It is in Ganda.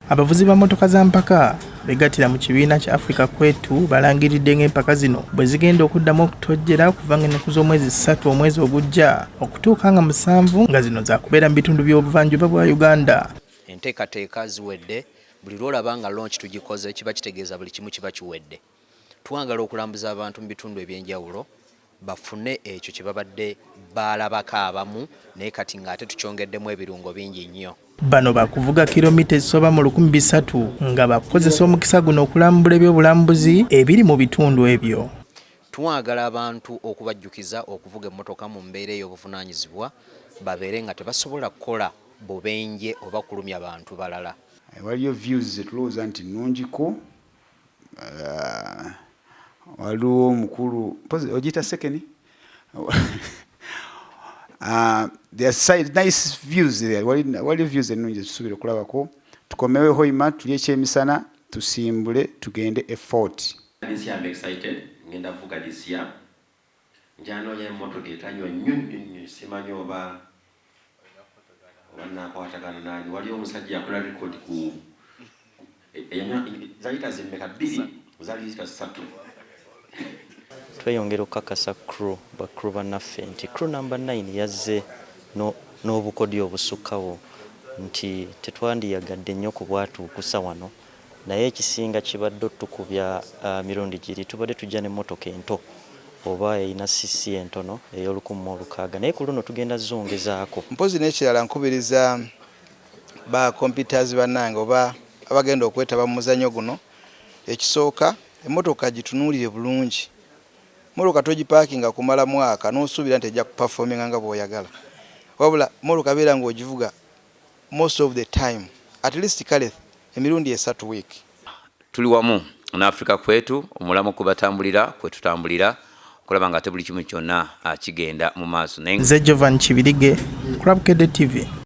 Abavuzi ba motoka za mpaka begatira mu kibiina kya Africa Kwetu balangiridde ng'empaka zino bwe zigenda okuddamu okutojjera kuva ng'ennaku z'omwezi 3 omwezi ogujja okutuuka nga 7 nga zino zakubeera mu bitundu by'obuvanjuba bwa Uganda. Enteekateeka ziwedde, buli lwolaba nga launch tugikoze kiba kitegeeza buli kimu kiba kiwedde. Twagala okulambuza abantu mu bitundu ebyenjawulo bafune ekyo kye babadde baalabako abamu naye kati ng'ate tukyongeddemu ebirungo bingi nnyo. Bano bakuvuga kilomita ezisoba mu 300 nga bakozesa omukisa guno okulambula ebyobulambuzi ebiri mu bitundu ebyo. Twagala abantu okubajjukiza okuvuga emmotoka mu mbeera ey'obuvunaanyizibwa babeere nga tebasobola kukola bubenje oba kulumya abantu balala. Waliyo views zetulowooza nti nnungiko, waliwo omukulu ogiyita second. There are nice views there. Waliyo views ennungi zetusuubira okulabako. Tukomewo Hoima tulye ekyemisana tusimbule tugende e Fort. This year I'm excited. Ngenda vuga this year. Njano ya emmotoka etanywa nnyo simanyi oba wanakwatagana nani. Waliwo omusajja yakola record ku zayita zimmeka 2 zali zita 3. Tweyongera okukakasa crew bannaffe nti crew number 9 yazze n'obukodyo obusukkawo nti tetwandiyagadde nnyo ku bwatuukusa wano naye ekisinga kibadde otukubya mirundi giri tubadde tujja n'emmotoka ento oba eyina cc entono ey'olukumi naye ku luno tugenda zongezaako. Mpozi n'ekirala nkubiriza ba computers bannange oba abagenda okwetaba mu muzannyo guno, ekisooka emmotoka gitunuulire bulungi. Mmotoka togiparkinga kumala mwaka n'osuubira nti ejja kuperforminga nga bw'oyagala. Wabula mmotoka beera ng'ogivuga most of the time at least kale emirundi 3 week. Tuli wamu na Africa Kwetu omulamu kubatambulira kwe tutambulira kulaba nga ate buli kimu kyonna kigenda mu maaso. Nze Jovan Kibirige, Club KD TV.